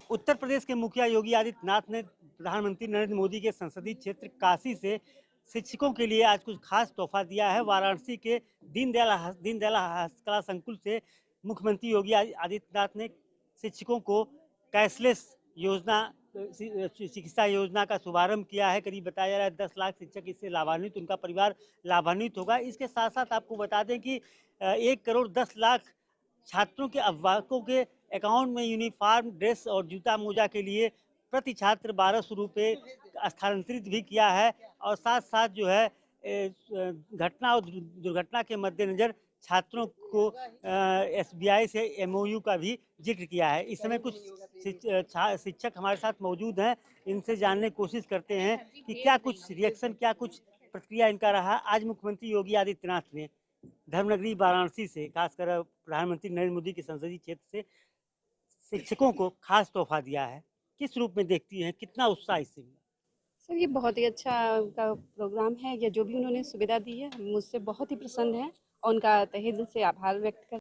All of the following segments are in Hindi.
उत्तर प्रदेश के मुखिया योगी आदित्यनाथ ने प्रधानमंत्री नरेंद्र मोदी के संसदीय क्षेत्र काशी से शिक्षकों के लिए आज कुछ खास तोहफा दिया है। वाराणसी के दीनदयाल हस्तकला संकुल से मुख्यमंत्री योगी आदित्यनाथ ने शिक्षकों को कैशलेस योजना चिकित्सा योजना का शुभारंभ किया है। करीब बताया जा रहा है 10 लाख शिक्षक इससे लाभान्वित, उनका परिवार लाभान्वित होगा। इसके साथ साथ आपको बता दें कि 1 करोड़ 10 लाख छात्रों के अभिभावकों के अकाउंट में यूनिफॉर्म ड्रेस और जूता मोजा के लिए प्रति छात्र 1200 रुपये स्थानांतरित भी किया है। और साथ साथ जो है घटना और दुर्घटना के मद्देनजर छात्रों को एसबीआई से एमओयू का भी जिक्र किया है। इस समय कुछ शिक्षक हमारे साथ मौजूद हैं, इनसे जानने की कोशिश करते हैं कि क्या कुछ रिएक्शन, क्या कुछ प्रतिक्रिया इनका रहा। आज मुख्यमंत्री योगी आदित्यनाथ ने धर्मनगरी वाराणसी से, खासकर प्रधानमंत्री नरेंद्र मोदी के संसदीय क्षेत्र से शिक्षकों को खास तोहफा दिया है। किस रूप में देखती हैं, कितना उत्साह इससे मिला? सर, ये बहुत ही अच्छा उनका प्रोग्राम है, या जो भी उन्होंने सुविधा दी है, हम उससे बहुत ही प्रसन्न हैं और उनका तहे दिल से आभार व्यक्त कर।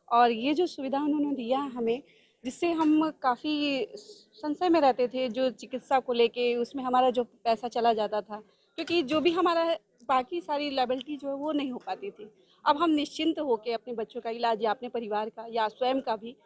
और ये जो सुविधा उन्होंने दिया हमें, जिससे हम काफ़ी संशय में रहते थे जो चिकित्सा को लेके, उसमें हमारा जो पैसा चला जाता था, क्योंकि जो भी हमारा बाकी सारी लायबिलिटी जो है वो नहीं हो पाती थी। अब हम निश्चिंत होकर अपने बच्चों का इलाज या अपने परिवार का या स्वयं का भी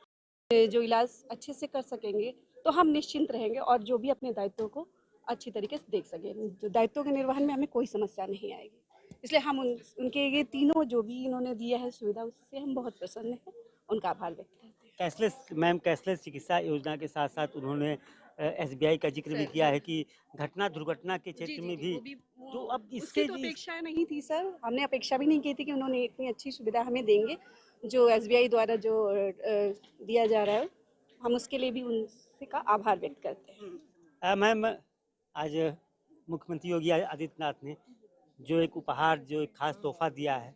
जो इलाज अच्छे से कर सकेंगे, तो हम निश्चिंत रहेंगे और जो भी अपने दायित्वों को अच्छी तरीके से देख सकेंगे। जो दायित्वों के निर्वहन में हमें कोई समस्या नहीं आएगी। इसलिए हम उनके ये तीनों जो भी इन्होंने दिया है सुविधा, उससे हम बहुत प्रसन्न हैं, उनका आभार व्यक्त करते हैं। कैशलेस चिकित्सा योजना के साथ साथ उन्होंने एसबीआई का जिक्र भी किया है कि घटना दुर्घटना के क्षेत्र में भी। तो अब उसकी इससे तो अपेक्षा नहीं थी सर, हमने अपेक्षा भी नहीं की थी कि उन्होंने इतनी अच्छी सुविधा हमें देंगे। जो एसबीआई द्वारा जो दिया जा रहा है, हम उसके लिए भी उनसे का आभार व्यक्त करते हैं। मैम, आज मुख्यमंत्री योगी आदित्यनाथ ने जो एक उपहार, जो एक खास तोहफा दिया है,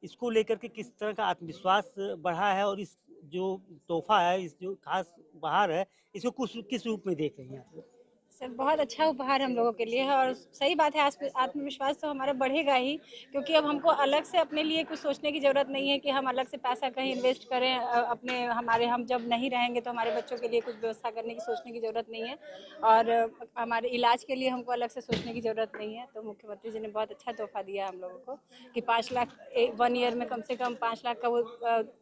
इसको लेकर के किस तरह का आत्मविश्वास बढ़ा है, और इस जो तोहफा है, इस जो खास उपहार है, इसको किस रूप में देख रही हैं आप? सर, बहुत अच्छा उपहार हम लोगों के लिए है और सही बात है, आत्मविश्वास तो हमारा बढ़ेगा ही, क्योंकि अब हमको अलग से अपने लिए कुछ सोचने की ज़रूरत नहीं है कि हम अलग से पैसा कहीं इन्वेस्ट करें। हम जब नहीं रहेंगे तो हमारे बच्चों के लिए कुछ व्यवस्था करने की सोचने की ज़रूरत नहीं है, और हमारे इलाज के लिए हमको अलग से सोचने की ज़रूरत नहीं है। तो मुख्यमंत्री जी ने बहुत अच्छा तोहफा दिया हम लोगों को कि 5 लाख 1 ईयर में कम से कम 5 लाख का वो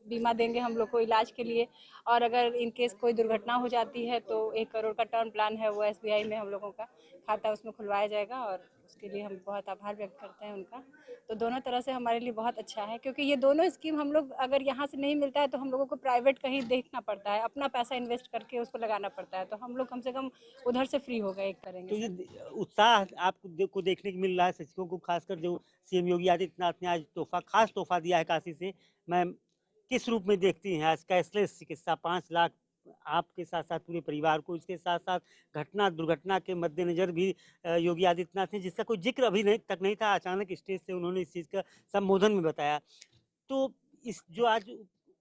बीमा देंगे हम लोग को इलाज के लिए। और अगर इनकेस कोई दुर्घटना हो जाती है तो 1 करोड़ का टर्म प्लान है, वो एसबीआई में हम लोगों का खाता उसमें खुलवाया जाएगा, और उसके लिए हम बहुत आभार व्यक्त करते हैं उनका। तो दोनों तरह से हमारे लिए बहुत अच्छा है, क्योंकि ये दोनों स्कीम हम लोग अगर यहाँ से नहीं मिलता है तो हम लोगों को प्राइवेट कहीं देखना पड़ता है, अपना पैसा इन्वेस्ट करके उसको लगाना पड़ता है। तो हम लोग कम से कम उधर से फ्री हो गए करेंगे। तो ये उत्साह आपको देखने को मिल रहा है शिक्षकों को, खासकर जो सीएम योगी आदित्यनाथ ने आज खास तोहफा दिया है काशी से। मैम, किस रूप में देखती हैं आज कैशलेस चिकित्सा 5 लाख आपके साथ साथ पूरे परिवार को, इसके साथ साथ घटना दुर्घटना के मद्देनजर भी योगी आदित्यनाथ ने, जिसका कोई जिक्र अभी तक नहीं था, अचानक स्टेज से उन्होंने इस चीज़ का संबोधन में बताया। तो इस जो आज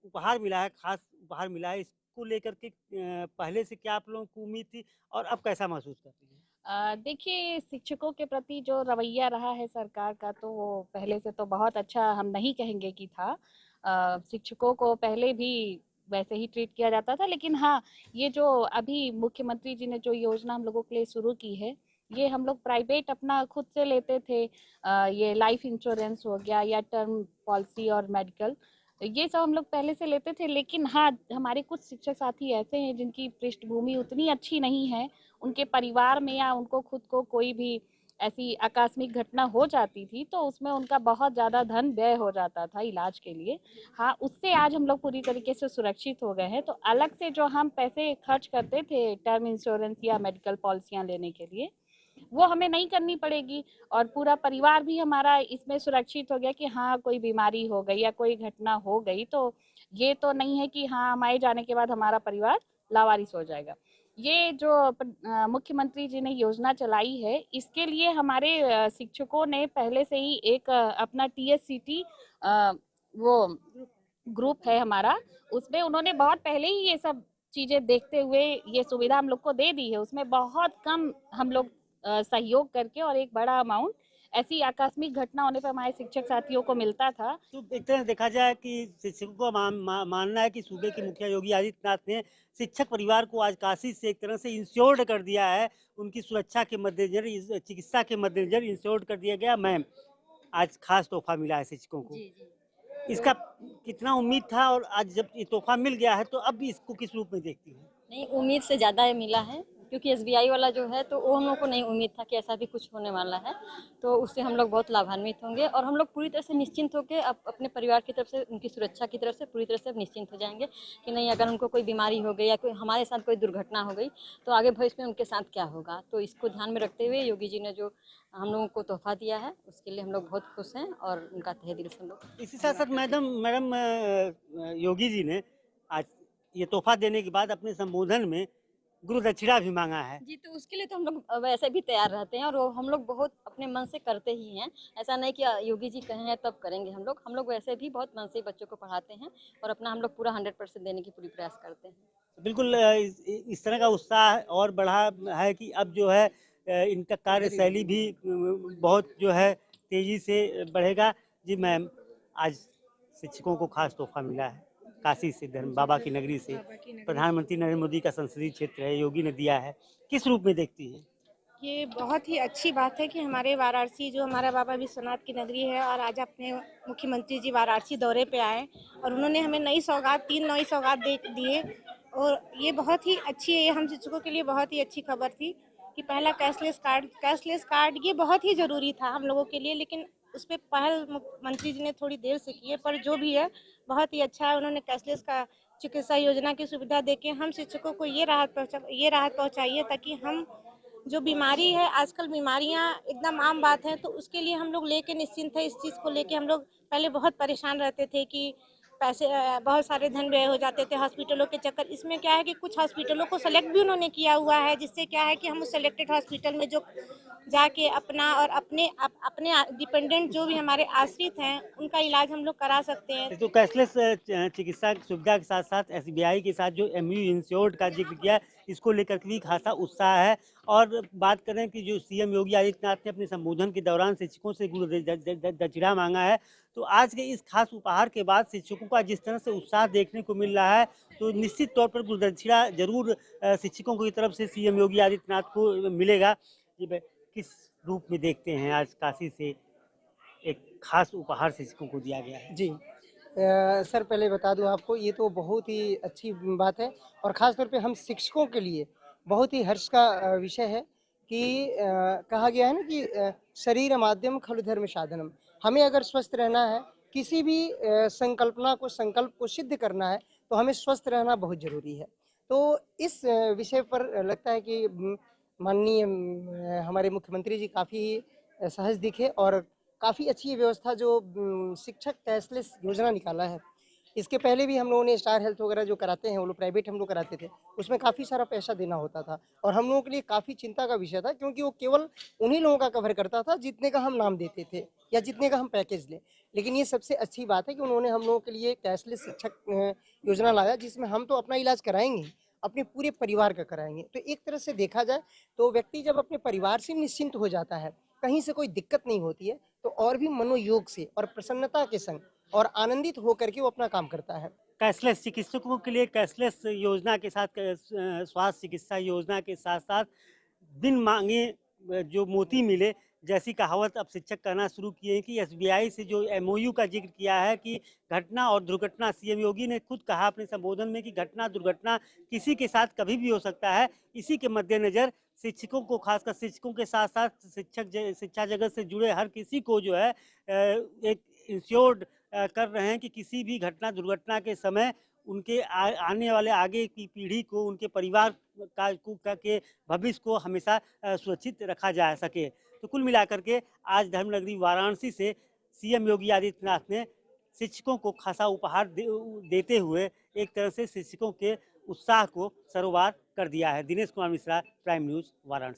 उपहार मिला है, खास उपहार मिला है, इसको लेकर के पहले से क्या आप लोगों को उम्मीद थी, और अब कैसा महसूस करती हैं? देखिए, शिक्षकों के प्रति जो रवैया रहा है सरकार का, तो वो पहले से तो बहुत अच्छा हम नहीं कहेंगे कि था। शिक्षकों को पहले भी वैसे ही ट्रीट किया जाता था, लेकिन हाँ, ये जो अभी मुख्यमंत्री जी ने जो योजना हम लोगों के लिए शुरू की है, ये हम लोग प्राइवेट अपना खुद से लेते थे। ये लाइफ इंश्योरेंस हो गया या टर्म पॉलिसी और मेडिकल, ये सब हम लोग पहले से लेते थे। लेकिन हाँ, हमारे कुछ शिक्षक साथी ऐसे हैं जिनकी पृष्ठभूमि उतनी अच्छी नहीं है, उनके परिवार में या उनको खुद को कोई भी ऐसी आकस्मिक घटना हो जाती थी तो उसमें उनका बहुत ज़्यादा धन व्यय हो जाता था इलाज के लिए। हाँ, उससे आज हम लोग पूरी तरीके से सुरक्षित हो गए हैं। तो अलग से जो हम पैसे खर्च करते थे टर्म इंश्योरेंस या मेडिकल पॉलिसियाँ लेने के लिए, वो हमें नहीं करनी पड़ेगी, और पूरा परिवार भी हमारा इसमें सुरक्षित हो गया कि हाँ, कोई बीमारी हो गई या कोई घटना हो गई तो ये तो नहीं है कि हाँ, हमारे जाने के बाद हमारा परिवार लावारिस हो जाएगा। ये जो मुख्यमंत्री जी ने योजना चलाई है, इसके लिए हमारे शिक्षकों ने पहले से ही एक अपना टीएससीटी वो ग्रुप है हमारा, उसमें उन्होंने बहुत पहले ही ये सब चीज़ें देखते हुए ये सुविधा हम लोग को दे दी है। उसमें बहुत कम हम लोग सहयोग करके और एक बड़ा अमाउंट ऐसी आकस्मिक घटना होने पर हमारे शिक्षक साथियों को मिलता था। तो एक तरह से देखा जाए कि शिक्षकों का मानना है कि सूबे के मुखिया योगी आदित्यनाथ ने शिक्षक परिवार को आज काशी से एक तरह से इंश्योर्ड कर दिया है। उनकी सुरक्षा के मद्देनजर, चिकित्सा के मद्देनजर इंश्योर्ड कर दिया गया। मैम, आज खास तोहफा मिला है शिक्षकों को, इसका कितना उम्मीद था, और आज जब ये तोहफा मिल गया है तो अब इसको किस रूप में देखती हैं? नहीं, उम्मीद से ज़्यादा मिला है, क्योंकि एसबीआई वाला जो है तो वो हम लोग को नहीं उम्मीद था कि ऐसा भी कुछ होने वाला है। तो उससे हम लोग बहुत लाभान्वित होंगे और हम लोग पूरी तरह से निश्चिंत होकर अपने परिवार की तरफ से, उनकी सुरक्षा की तरफ से पूरी तरह से निश्चिंत हो जाएंगे कि नहीं, अगर उनको कोई बीमारी हो गई या कोई हमारे साथ कोई दुर्घटना हो गई तो आगे भविष्य में उनके साथ क्या होगा। तो इसको ध्यान में रखते हुए योगी जी ने जो हम लोगों को तोहफा दिया है उसके लिए हम लोग बहुत खुश हैं और उनका तहे दिल से हम लोग। इसी साथ साथ मैडम योगी जी ने आज ये तोहफा देने के बाद अपने संबोधन में गुरु दक्षिणा भी मांगा है। जी, तो उसके लिए तो हम लोग वैसे भी तैयार रहते हैं और वो हम लोग बहुत अपने मन से करते ही हैं। ऐसा नहीं कि योगी जी कहे हैं तब करेंगे। हम लोग वैसे भी बहुत मन से बच्चों को पढ़ाते हैं और अपना हम लोग पूरा 100% देने की पूरी प्रयास करते हैं। बिल्कुल, इस तरह का उत्साह और बढ़ा है कि अब जो है इनका कार्यशैली भी बहुत जो है तेजी से बढ़ेगा। जी मैम, आज शिक्षकों को खास तोहफा मिला है काशी से, धर्म बाबा की नगरी से। प्रधानमंत्री नरेंद्र मोदी का संसदीय क्षेत्र है, योगी ने दिया है, किस रूप में देखती है? ये बहुत ही अच्छी बात है कि हमारे वाराणसी जो हमारा बाबा विश्वनाथ की नगरी है और आज अपने मुख्यमंत्री जी वाराणसी दौरे पे आए और उन्होंने हमें नई सौगात 3 नई सौगात दे दिए और ये बहुत ही अच्छी है। ये हम शिक्षकों के लिए बहुत ही अच्छी खबर थी कि पहला कैशलेस कार्ड ये बहुत ही ज़रूरी था हम लोगों के लिए, लेकिन उस पर पहल मुख्यमंत्री जी ने थोड़ी देर से की है, पर जो भी है बहुत ही अच्छा है। उन्होंने कैशलेस का चिकित्सा योजना की सुविधा देके हम शिक्षकों को ये राहत पहुँचाई है ताकि हम जो बीमारी है, आजकल बीमारियां एकदम आम बात है, तो उसके लिए हम लोग लेके निश्चिंत है। इस चीज़ को लेके हम लोग पहले बहुत परेशान रहते थे कि पैसे बहुत सारे धन व्यय हो जाते थे हॉस्पिटलों के चक्कर। इसमें क्या है कि कुछ हॉस्पिटलों को सेलेक्ट भी उन्होंने किया हुआ है, जिससे क्या है कि हम उस सेलेक्टेड हॉस्पिटल में जो जाके अपना और अपने डिपेंडेंट जो भी हमारे आश्रित हैं उनका इलाज हम लोग करा सकते हैं। तो कैशलेस चिकित्सा सुविधा के साथ साथ एसबीआई के साथ जो एमयू इंश्योर्ड का जिक्र किया, इसको लेकर भी खासा उत्साह है। और बात करें कि जो सीएम योगी आदित्यनाथ ने अपने संबोधन के दौरान शिक्षकों से गुरु दक्षिणा मांगा है, तो आज के इस खास उपहार के बाद शिक्षकों का जिस तरह से उत्साह देखने को मिल रहा है, तो निश्चित तौर पर गुरु दक्षिणा जरूर शिक्षकों की तरफ से सीएम योगी आदित्यनाथ को मिलेगा। जी, किस रूप में देखते हैं आज काशी से एक खास उपहार शिक्षकों को दिया गया है? जी, सर पहले बता दूं आपको, ये तो बहुत ही अच्छी बात है और ख़ास तौर पे हम शिक्षकों के लिए बहुत ही हर्ष का विषय है कि कहा गया है ना कि शरीर माध्यम खलु धर्म साधनम। हमें अगर स्वस्थ रहना है, किसी भी संकल्प को सिद्ध करना है, तो हमें स्वस्थ रहना बहुत ज़रूरी है। तो इस विषय पर लगता है कि माननीय हमारे मुख्यमंत्री जी काफ़ी सहज दिखे और काफ़ी अच्छी व्यवस्था जो शिक्षक कैशलेस योजना निकाला है। इसके पहले भी हम लोगों ने स्टार हेल्थ वगैरह जो कराते हैं, वो लोग प्राइवेट हम लोग कराते थे, उसमें काफ़ी सारा पैसा देना होता था और हम लोगों के लिए काफ़ी चिंता का विषय था, क्योंकि वो केवल उन्हीं लोगों का कवर करता था जितने का हम नाम देते थे या जितने का हम पैकेज लें। लेकिन ये सबसे अच्छी बात है कि उन्होंने हम लोगों के लिए कैशलेस शिक्षक योजना लाया, जिसमें हम तो अपना इलाज कराएंगे, अपने पूरे परिवार का कराएंगे। तो एक तरह से देखा जाए तो व्यक्ति जब अपने परिवार से निश्चिंत हो जाता है, कहीं से कोई दिक्कत नहीं होती है, तो और भी मनोयोग से और प्रसन्नता के संग और आनंदित होकर के वो अपना काम करता है। कैशलेस चिकित्सकों के लिए कैशलेस योजना के साथ, स्वास्थ्य चिकित्सा योजना के साथ साथ बिन मांगे जो मोती मिले जैसी कहावत अब शिक्षक कहना शुरू किए हैं कि एसबीआई से जो एमओयू का जिक्र किया है कि घटना और दुर्घटना, सीएम योगी ने खुद कहा अपने संबोधन में कि घटना दुर्घटना किसी के साथ कभी भी हो सकता है। इसी के मद्देनजर शिक्षकों को, खासकर शिक्षकों के साथ साथ शिक्षा जगत से जुड़े हर किसी को जो है एक इंश्योर्ड कर रहे हैं कि किसी भी घटना दुर्घटना के समय उनके आने वाले आगे की पीढ़ी को, उनके परिवार के भविष्य को हमेशा सुरक्षित रखा जा सके। तो कुल मिलाकर के आज धर्मनगरी वाराणसी से सीएम योगी आदित्यनाथ ने शिक्षकों को खासा उपहार देते हुए एक तरह से शिक्षकों के उत्साह को सरोवर कर दिया है। Dinesh Kumar Mishra, prime news, Varanasi.